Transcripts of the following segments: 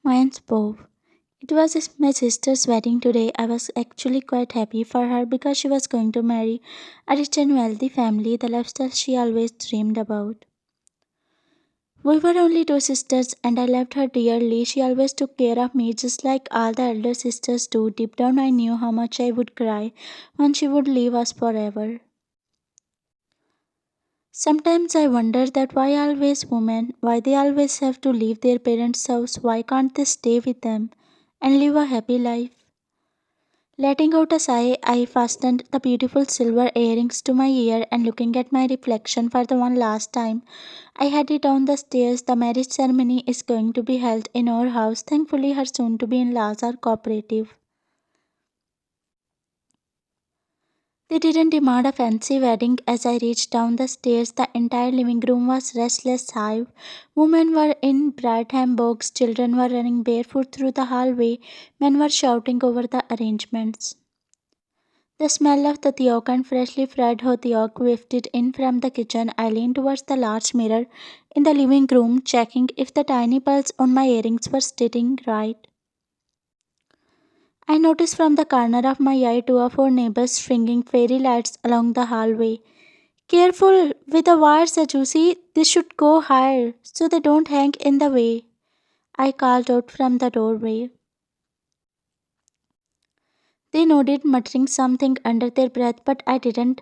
Mine's both. It was my sister's wedding today. I was actually quite happy for her because she was going to marry a rich and wealthy family, the lifestyle she always dreamed about. We were only two sisters, and I loved her dearly. She always took care of me just like all the elder sisters do. Deep down, I knew how much I would cry when she would leave us forever. Sometimes I wonder that why always women, why they always have to leave their parents' house, why can't they stay with them and live a happy life? Letting out a sigh, I fastened the beautiful silver earrings to my ear and looking at my reflection for the one last time, I headed down the stairs. The marriage ceremony is going to be held in our house. Thankfully, her soon to be in laws are cooperative. They didn't demand a fancy wedding. As I reached down the stairs, the entire living room was restless hive. Women were in bright hanboks, children were running barefoot through the hallway, men were shouting over the arrangements. The smell of the teok and freshly fried teok wafted in from the kitchen. I leaned towards the large mirror in the living room, checking if the tiny pearls on my earrings were sitting right. I noticed from the corner of my eye two of our neighbors stringing fairy lights along the hallway. Careful with the wires, Ajusi. This should go higher so they don't hang in the way. I called out from the doorway. They nodded, muttering something under their breath, but I didn't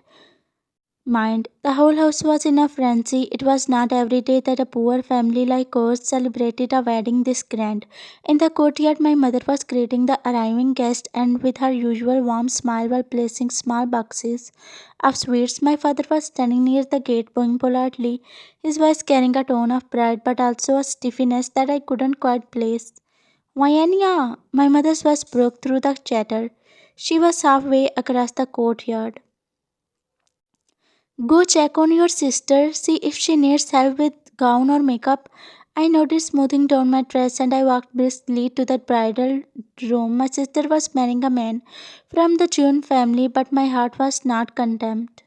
mind. The whole house was in a frenzy. It was not every day that a poor family like ours celebrated a wedding this grand. In the courtyard, my mother was greeting the arriving guest and with her usual warm smile while placing small boxes of sweets. My father was standing near the gate, bowing politely, his voice carrying a tone of pride but also a stiffiness that I couldn't quite place. Vayanya! My mother's voice broke through the chatter. She was halfway across the courtyard. Go check on your sister, see if she needs help with gown or makeup. I noticed smoothing down my dress and I walked briskly to the bridal room. My sister was marrying a man from the June family, but my heart was not content.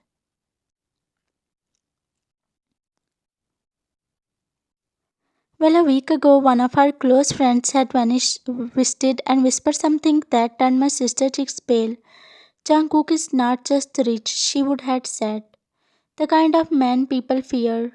Well, a week ago, one of her close friends had vanished, visited, and whispered something that turned my sister's cheeks pale. Jungkook is not just rich, she would have said. The kind of man people fear.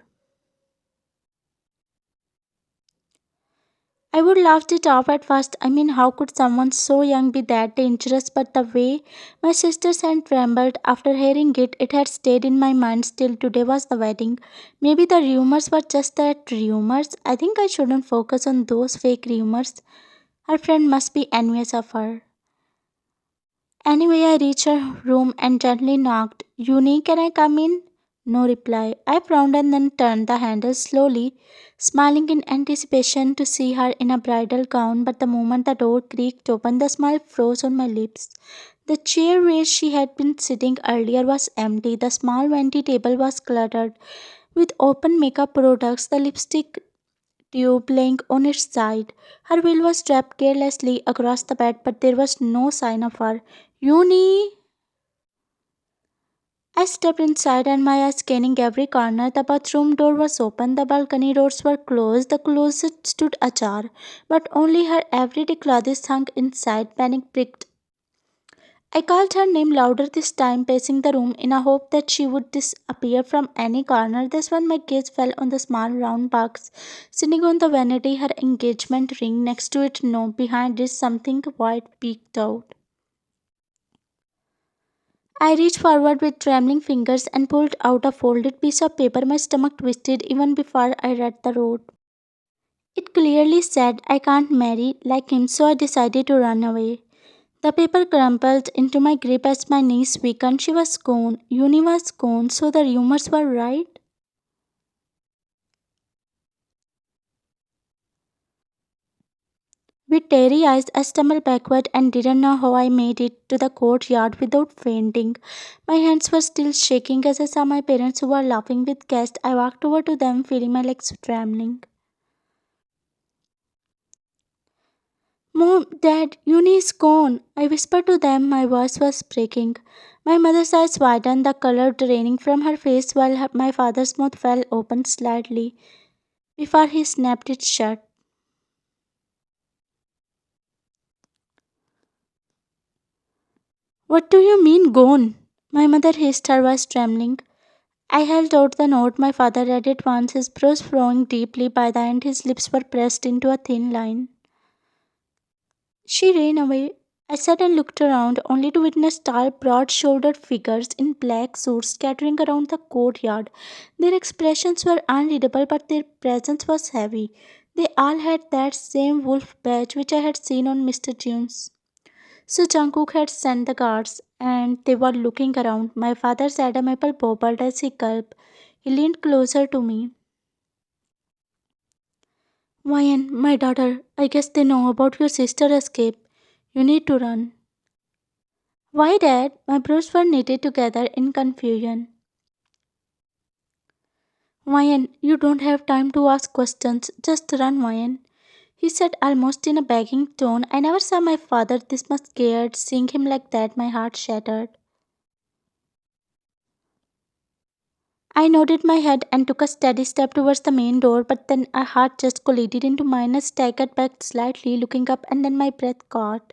I would laughed it off at first. I mean, how could someone so young be that dangerous? But the way my sister's hand trembled after hearing it, it had stayed in my mind still. Today was the wedding. Maybe the rumors were just that rumors. I think I shouldn't focus on those fake rumors. Her friend must be envious of her. Anyway, I reached her room and gently knocked. Uni, can I come in? No reply. I frowned and then turned the handle slowly, smiling in anticipation to see her in a bridal gown. But the moment the door creaked open, the smile froze on my lips. The chair where she had been sitting earlier was empty. The small vanity table was cluttered with open makeup products, the lipstick tube laying on its side. Her veil was draped carelessly across the bed, but there was no sign of her. Uni! I stepped inside and my eyes scanning every corner. The bathroom door was open, the balcony doors were closed, the closet stood ajar, but only her everyday clothes hung inside. Panic pricked. I called her name louder this time, pacing the room in a hope that she would disappear from any corner. This one, my gaze fell on the small round box sitting on the vanity, her engagement ring next to it. No, behind it, something white peeked out. I reached forward with trembling fingers and pulled out a folded piece of paper. My stomach twisted even before I read the note. It clearly said, I can't marry like him, so I decided to run away. The paper crumpled into my grip as my knees weakened. She was gone. Uni was gone, so the rumors were right. With teary eyes, I stumbled backward and didn't know how I made it to the courtyard without fainting. My hands were still shaking as I saw my parents who were laughing with guests. I walked over to them, feeling my legs trembling. Mom, Dad, Uni is gone. I whispered to them, my voice was breaking. My mother's eyes widened, the color draining from her face, while my father's mouth fell open slightly before he snapped it shut. What do you mean, gone? My mother hissed, her voice trembling. I held out the note. My father read it once, his brows flowing deeply. By the end, his lips were pressed into a thin line. She ran away. I sat and looked around, only to witness tall, broad shouldered figures in black suits scattering around the courtyard. Their expressions were unreadable, but their presence was heavy. They all had that same wolf badge which I had seen on Mr. Jones. So Jungkook had sent the guards, and they were looking around. My father's admirable bobbled as he gulped. He leaned closer to me. Wyan, my daughter, I guess they know about your sister escape. You need to run. Why, Dad? My brows were knitted together in confusion. Wyan, you don't have time to ask questions. Just run, Wyan. He said almost in a begging tone. I never saw my father this much scared. Seeing him like that, my heart shattered. I nodded my head and took a steady step towards the main door, but then a heart just collided into mine. I staggered back slightly, looking up, and then my breath caught.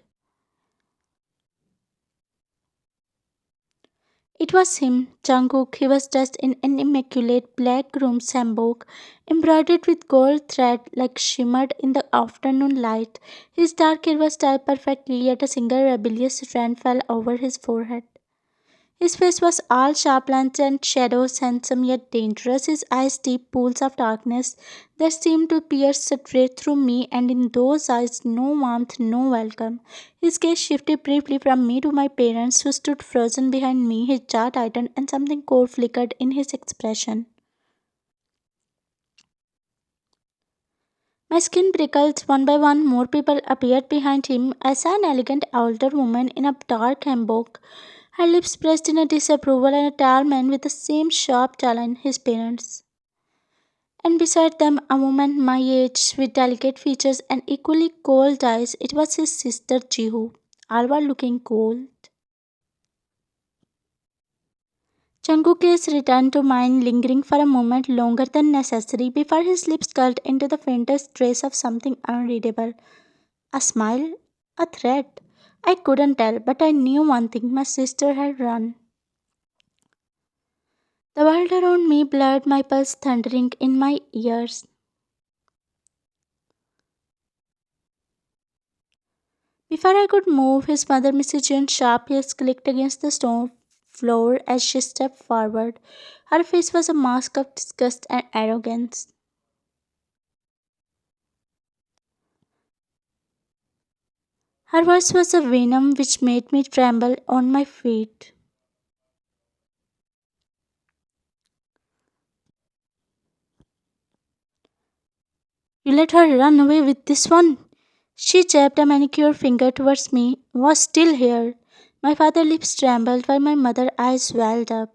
It was him, Jungkook. He was dressed in an immaculate black groom's hanbok, embroidered with gold thread like shimmered in the afternoon light. His dark hair was styled perfectly, yet a single rebellious strand fell over his forehead. His face was all sharp lines and shadows, handsome yet dangerous, his eyes deep pools of darkness that seemed to pierce straight through me, and in those eyes no warmth, no welcome. His gaze shifted briefly from me to my parents, who stood frozen behind me, his jaw tightened, and something cold flickered in his expression. My skin prickled one by one. More people appeared behind him. I saw an elegant older woman in a dark hanbok, her lips pressed in a disapproval, and a tall man with the same sharp talon his parents. And beside them, a woman my age with delicate features and equally cold eyes. It was his sister Jihu. All were looking cold. Jungkook's returned to mind, lingering for a moment longer than necessary before his lips curled into the faintest trace of something unreadable. A smile? A threat? I couldn't tell, but I knew one thing: my sister had run. The world around me blurred, my pulse thundering in my ears. Before I could move, his mother, Mrs. Jeon's sharp heels clicked against the stone floor as she stepped forward. Her face was a mask of disgust and arrogance. Her voice was a venom which made me tremble on my feet. You let her run away with this one? She jabbed a manicured finger towards me. Was still here. My father's lips trembled while my mother's eyes welled up.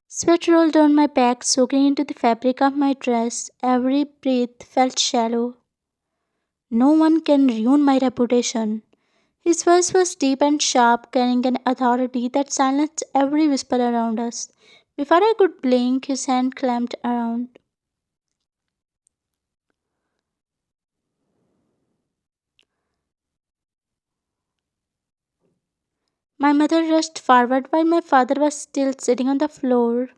Sweat rolled down my back, soaking into the fabric of my dress. Every breath felt shallow. No one can ruin my reputation. His voice was deep and sharp, carrying an authority that silenced every whisper around us. Before I could blink, his hand clamped around. My mother rushed forward while my father was still sitting on the floor.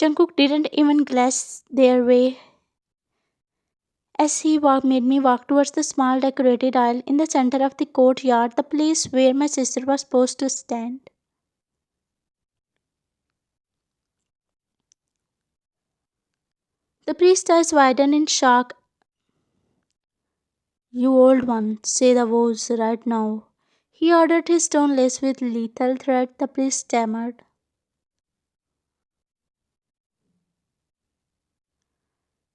Jungkook didn't even glance their way as made me walk towards the small decorated aisle in the center of the courtyard, the place where my sister was supposed to stand. The priest's eyes widened in shock. You old one, say the vows right now. He ordered, his tone laced with lethal threat. The priest stammered.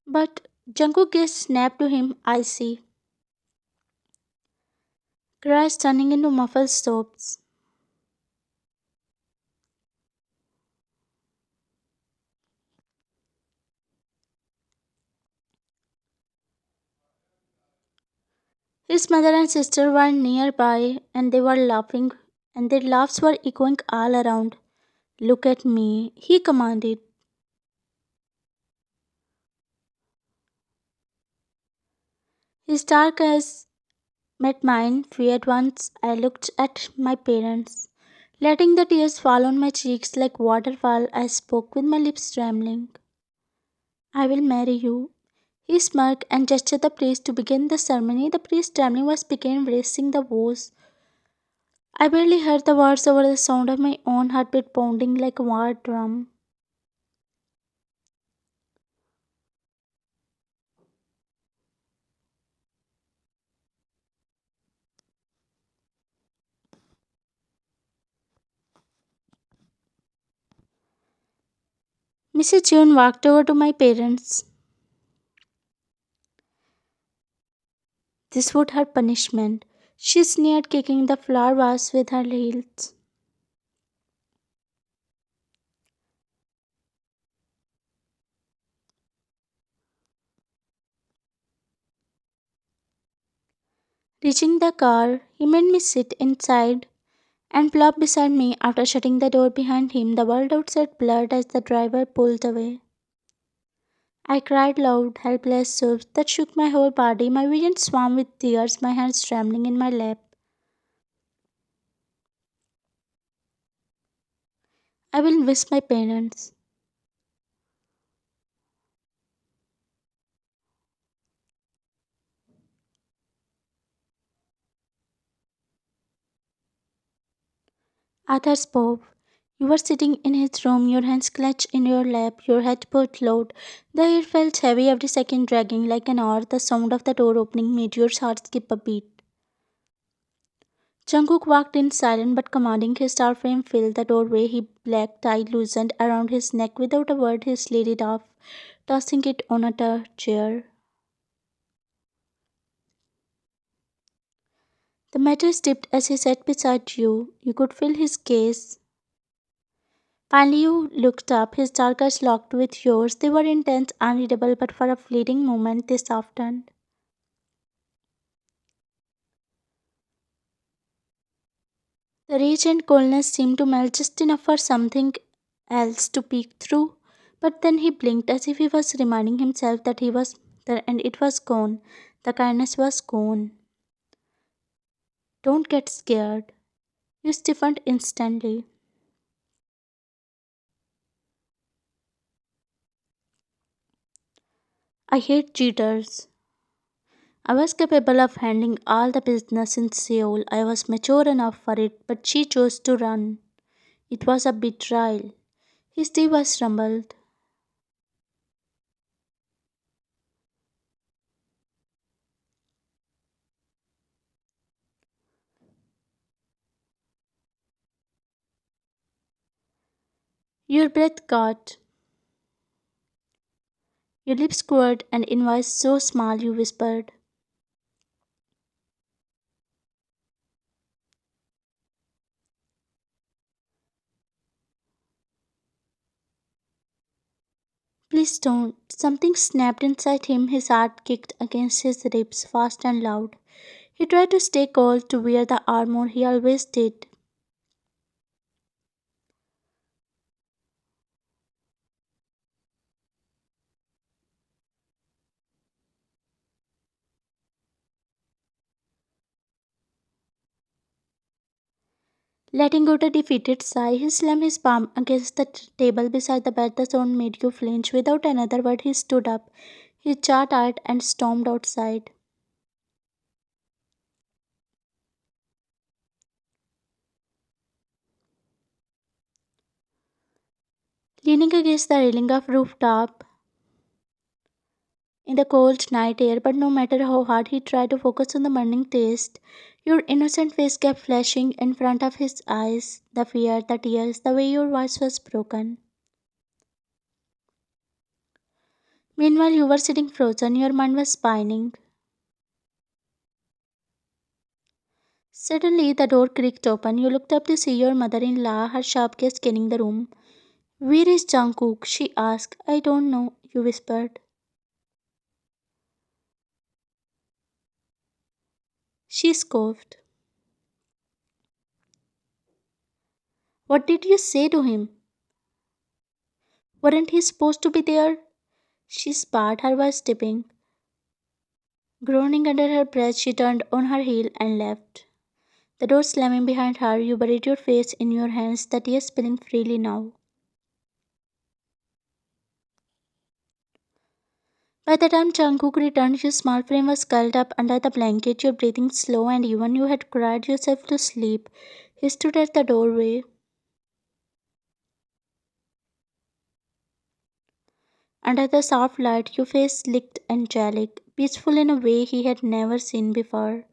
But Jungkook gazed snapped to him, I see. Cries turning into muffled sobs. His mother and sister were nearby and they were laughing and their laughs were echoing all around. Look at me, he commanded. His dark eyes met mine. At once I looked at my parents. Letting the tears fall on my cheeks like waterfall, I spoke with my lips trembling. I will marry you. He smirked and gestured the priest to begin the ceremony. The priest trembling was began raising the vows. I barely heard the words over the sound of my own heartbeat pounding like a war drum. Mrs. June walked over to my parents. This would her punishment. She sneered, kicking the flower vase with her heels. Reaching the car, he made me sit inside and plop beside me after shutting the door behind him. The world outside blurred as the driver pulled away. I cried loud, helpless sobs that shook my whole body. My vision swam with tears, my hands trembling in my lap. I will miss my parents. Arthur spoke. You were sitting in his room, your hands clenched in your lap, your head pulled low. The air felt heavy, every second dragging like an hour. The sound of the door opening made your heart skip a beat. Jungkook walked in silent but commanding. His star frame filled the doorway. His black tie loosened around his neck. Without a word, he slid it off, tossing it on a chair. The matter tipped as he sat beside you. You could feel his gaze. Finally, you looked up. His dark eyes locked with yours. They were intense, unreadable, but for a fleeting moment they softened. The rage and coldness seemed to melt just enough for something else to peek through. But then he blinked as if he was reminding himself that he was there and it was gone. The kindness was gone. Don't get scared. You stiffened instantly. I hate cheaters. I was capable of handling all the business in Seoul. I was mature enough for it, but she chose to run. It was a betrayal. His voice rumbled. Your breath caught, your lips quivered, and in voice so small you whispered, please don't. Something snapped inside him. His heart kicked against his ribs fast and loud. He tried to stay cold, to wear the armor he always did. Letting out a defeated sigh, he slammed his palm against the table beside the bed. The sound made you flinch. Without another word, he stood up. His jaw tight and stormed outside. Leaning against the railing of rooftop in the cold night air, but no matter how hard he tried to focus on the burning taste, your innocent face kept flashing in front of his eyes. The fear, the tears, the way your voice was broken. Meanwhile, you were sitting frozen, your mind was spinning. Suddenly, the door creaked open. You looked up to see your mother in law, her sharp gaze scanning the room. Where is Jungkook? She asked. I don't know, you whispered. She scoffed. What did you say to him? Weren't he supposed to be there? She spat, her voice dipping. Groaning under her breath, she turned on her heel and left. The door slamming behind her, you buried your face in your hands, the tears spilling freely now. By the time Jungkook returned, your small frame was curled up under the blanket, your breathing slow and even. You had cried yourself to sleep. He stood at the doorway. Under the soft light, your face looked angelic, peaceful in a way he had never seen before.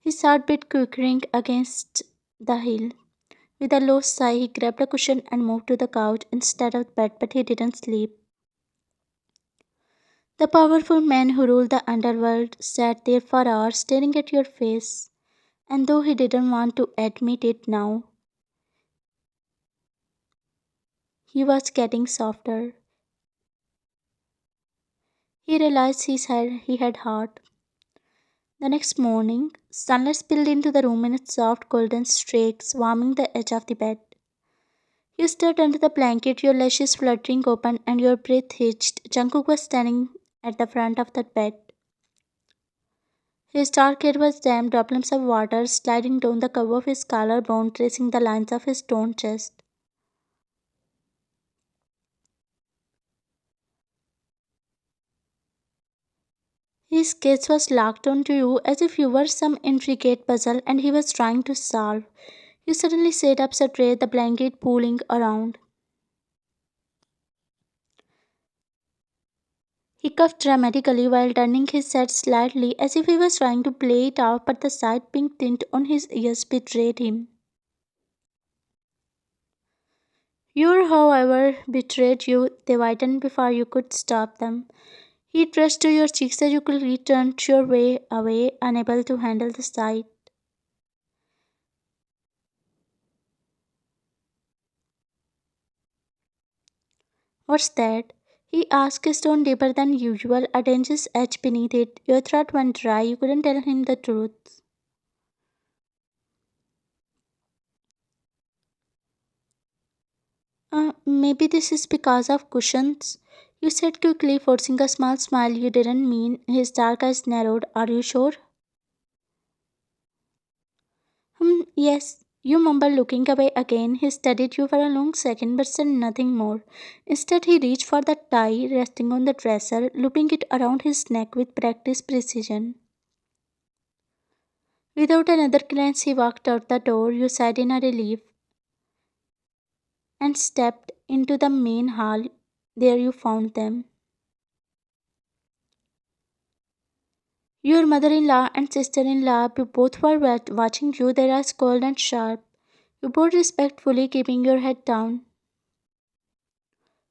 His heart beat quivering against the hill. With a low sigh, he grabbed a cushion and moved to the couch instead of bed, but he didn't sleep. The powerful man who ruled the underworld sat there for hours staring at your face, and though he didn't want to admit it now, he was getting softer. He realized he had heart. The next morning, sunlight spilled into the room in its soft golden streaks, warming the edge of the bed. You stood under the blanket, your lashes fluttering open and your breath hitched. Jungkook was standing at the front of the bed. His dark hair was damp, droplets of water sliding down the curve of his collarbone, tracing the lines of his toned chest. His gaze was locked onto you as if you were some intricate puzzle and he was trying to solve. You suddenly sat up straight, the blanket pulling around. He coughed dramatically while turning his head slightly as if he was trying to play it off, but the slight pink tint on his ears betrayed him. Your, however, betrayed you. They whitened before you could stop them. He pressed to your cheeks as you quickly turned your way away, unable to handle the sight. What's that? He asked, his tone deeper than usual, a dangerous edge beneath it. Your throat went dry, you couldn't tell him the truth. Maybe this is because of cushions. You said quickly, forcing a small smile you didn't mean. His dark eyes narrowed. Are you sure? Yes. You mumbled, looking away again. He studied you for a long second but said nothing more. Instead, he reached for the tie resting on the dresser, looping it around his neck with practiced precision. Without another glance, he walked out the door. You sighed in a relief and stepped into the main hall. There you found them. Your mother in law and sister in law both were watching you, their eyes cold and sharp. You bowed respectfully, keeping your head down.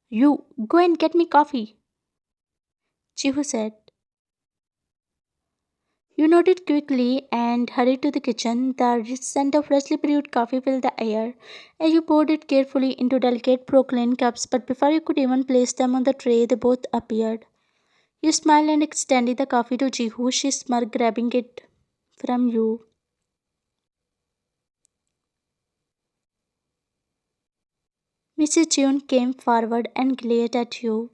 You, go and get me coffee, Chihu said. You nodded quickly and hurried to the kitchen. The rich scent of freshly brewed coffee filled the air as you poured it carefully into delicate porcelain cups, but before you could even place them on the tray, they both appeared. You smiled and extended the coffee to Jihu. She smirked, grabbing it from you. Mrs. June came forward and glared at you.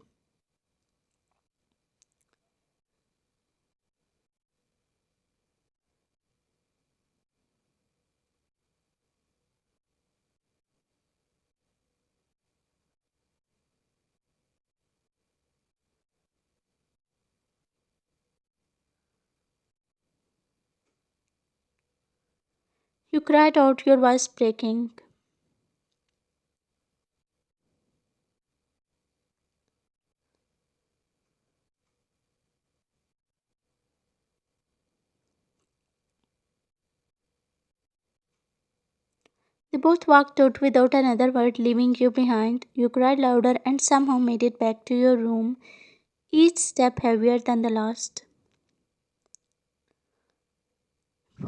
You cried out, your voice breaking. They both walked out without another word, leaving you behind. You cried louder and somehow made it back to your room, each step heavier than the last.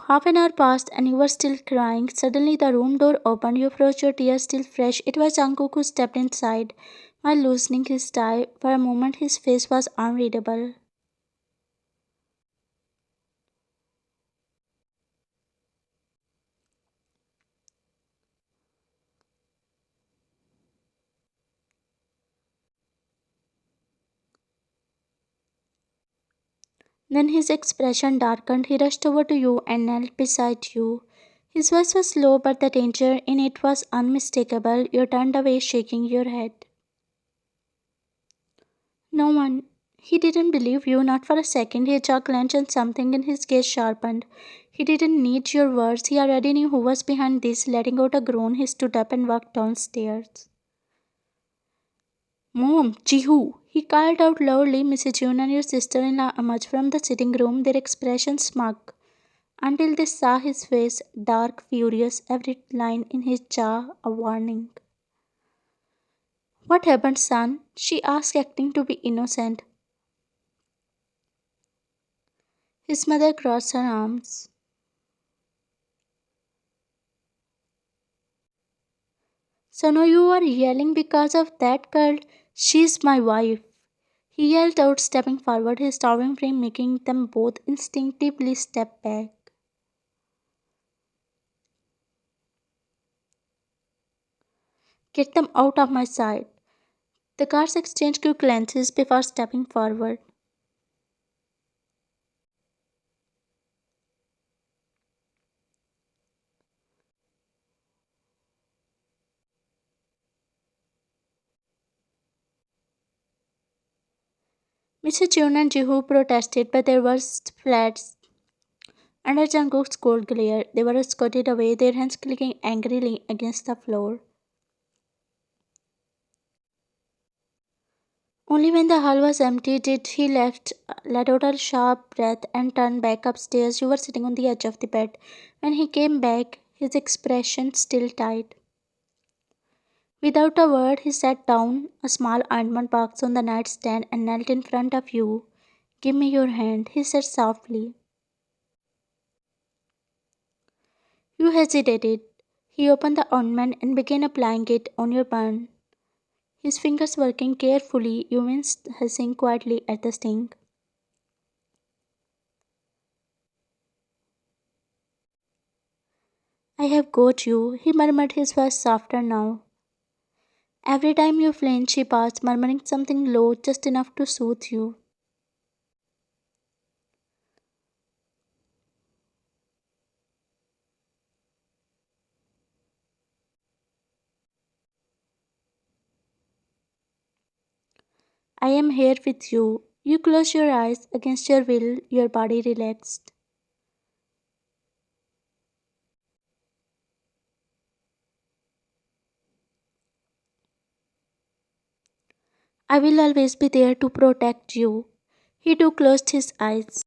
Half an hour passed and you were still crying. Suddenly the room door opened. You froze, your tears still fresh. It was Jungkook who stepped inside while loosening his tie. For a moment his face was unreadable. Then his expression darkened. He rushed over to you and knelt beside you. His voice was low, but the danger in it was unmistakable. You turned away, shaking your head. No one. He didn't believe you, not for a second. His jaw clenched and something in his gaze sharpened. He didn't need your words. He already knew who was behind this. Letting out a groan, he stood up and walked downstairs. Mom, Jihu! He called out loudly. Mrs. June and your sister-in-law emerged from the sitting room, their expressions smug, until they saw his face, dark, furious, every line in his jaw a warning. What happened, son? She asked, acting to be innocent. His mother crossed her arms. So now you are yelling because of that girl? She's my wife. He yelled out, stepping forward, his towering frame making them both instinctively step back. Get them out of my sight. The guards exchanged quick glances before stepping forward. Mr. Chun and Jihu protested, but their words fled under Jungkook's cold glare. They were escorted away, their hands clicking angrily against the floor. Only when the hall was empty did he let out a sharp breath and turn back upstairs. You were sitting on the edge of the bed. When he came back, his expression still tight. Without a word, he sat down, a small ointment box on the nightstand, and knelt in front of you. Give me your hand, he said softly. You hesitated. He opened the ointment and began applying it on your burn, his fingers working carefully. You winced, hissing quietly at the sting. I have got you, he murmured, his voice softer now. Every time you flinched, she paused, murmuring something low, just enough to soothe you. I am here with you. You closed your eyes against your will, your body relaxed. I will always be there to protect you. He too closed his eyes.